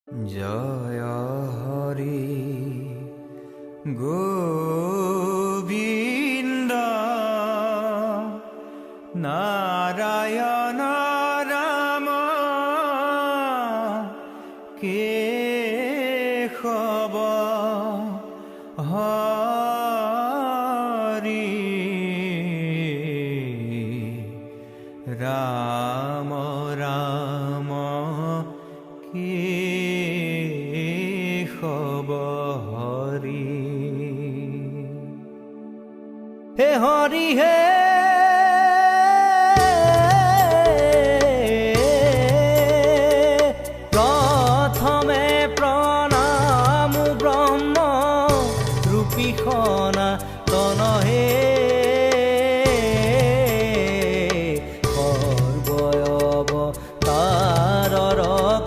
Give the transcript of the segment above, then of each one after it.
জয় হরি গোবিন্দ নারায়ণ রাম কেশব হরি রাম রাম কেশব হরি হে হরি হে প্রথমে প্রণাম ব্রহ্ম রূপী সনাতন হে সৰ্বয়বতাৰৰ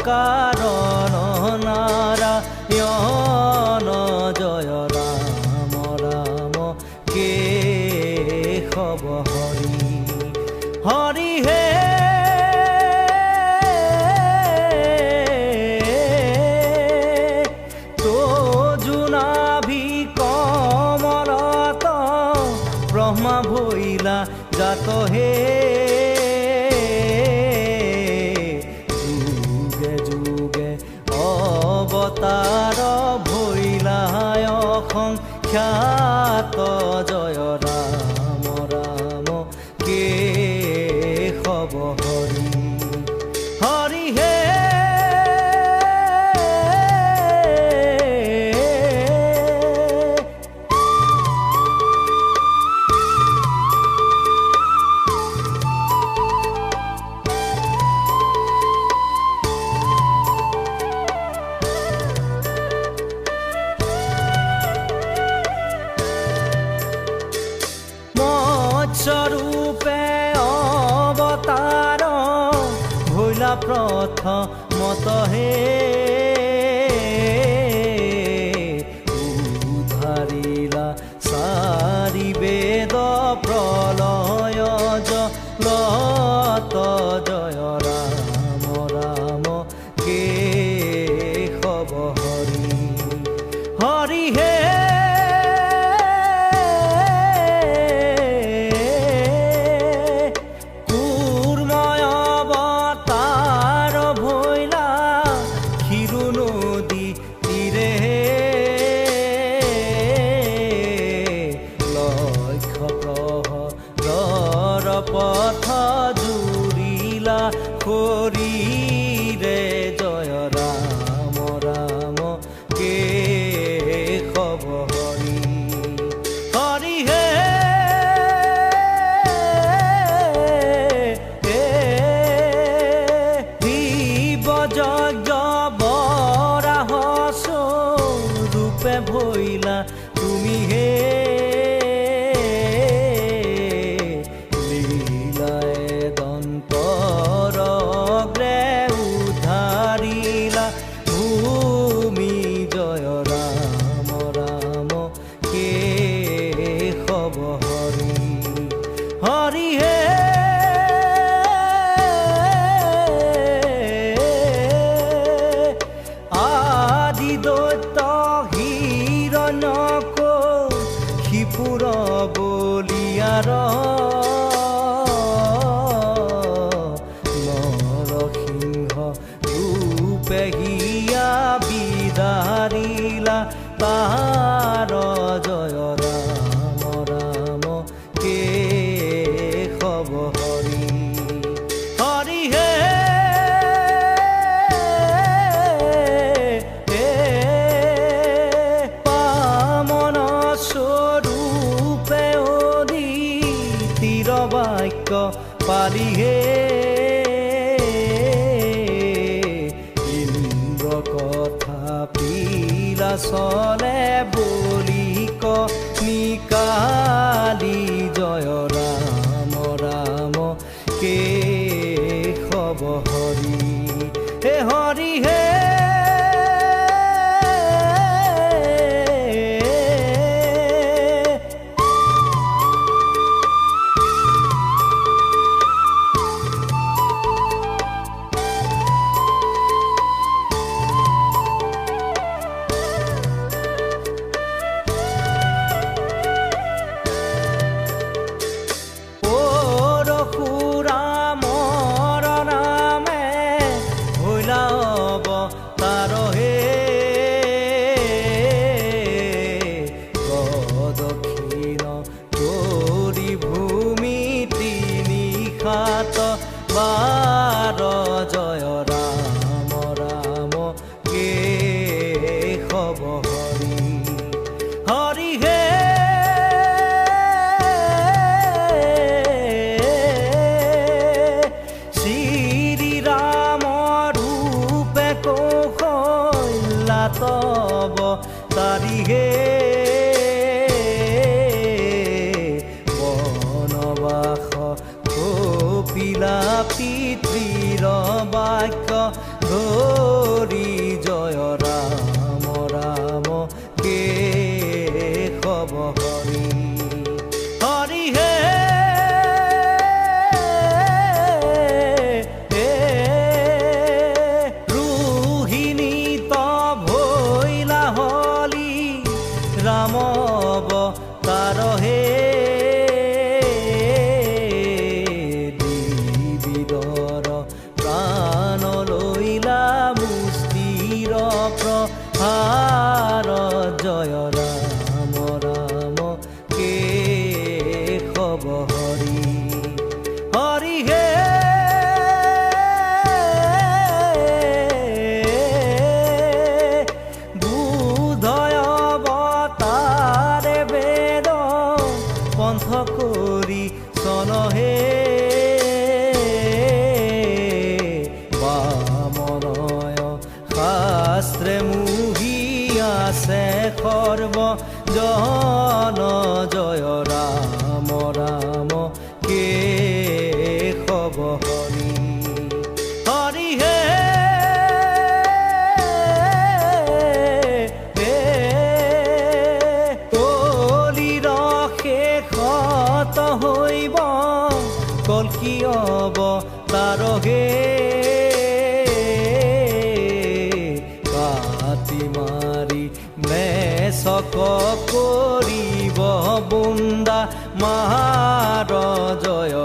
কাৰণ নাৰায়ণ জয় ৰাম ৰাম কেশব হৰি হৰি হে তোজুনাভি কমলত ব্ৰহ্মা ভৈলা জাত হে যুগে যুগে অৱতাৰ ভৈলায় সংখ্যাত জয় ৰাম ৰাম কেশব হৰি হৰি হে স্বৰূপে অৱতাৰ ভৈলা প্ৰথমত হে উদ্ধাৰিলা চাৰি বেদ প্ৰলয় জগত জয় ৰাম ৰাম কেশব হৰি হৰি হে পথ জুৰিলা শৰীৰে জয় ৰাম ৰাম কেশব হৰি হৰি হে শিৱযজ্ঞ বৰাহ স্বৰূপে ভৈলা তুমি হে ভূমি জয় ৰাম ৰাম কেশব হৰি হৰি হে আদি দৈত্য হিৰণ্যক শিপুৰ বলিয়াৰ পেহিয়া বিদাৰিলা তাৰ জয় ৰাম ৰাম কেশব হৰি হৰি হে পামন স্বৰূপে অদিতিৰ বাক্য পালি হে কথা পিলা চলে বলিক নিকালি জয় ৰাম ৰাম কেশব হৰি হে হৰি হে কৰি ভূমি তিনি সাত বাৰ জয় ৰাম ৰাম কেশৱ হৰি হৰি হে শ্ৰী ৰাম ৰূপে কৌশল্যা তব তাৰি হে কপিলা পিতৃৰ বাক্য ধৰি জয় ৰাম ৰাম কেশৱ হৰি হৰি হে ৰোহিণী ভৈলা হলি ৰাম অৱতাৰ হে জয় ৰাম ৰাম কেশৱ হৰি হৰি হে বুধয় অৱতাৰে বেদ পন্থ কৰি চনহে বামনয় শাস্ত্ৰে আছে সৰ্ব জন জয় ৰাম ৰাম কেশৱ হৰি হৰি হে কলিৰ শেষত হৈব কল্কি অৱতাৰ হে মেচক কৰিব বুন্দা মাৰ জয়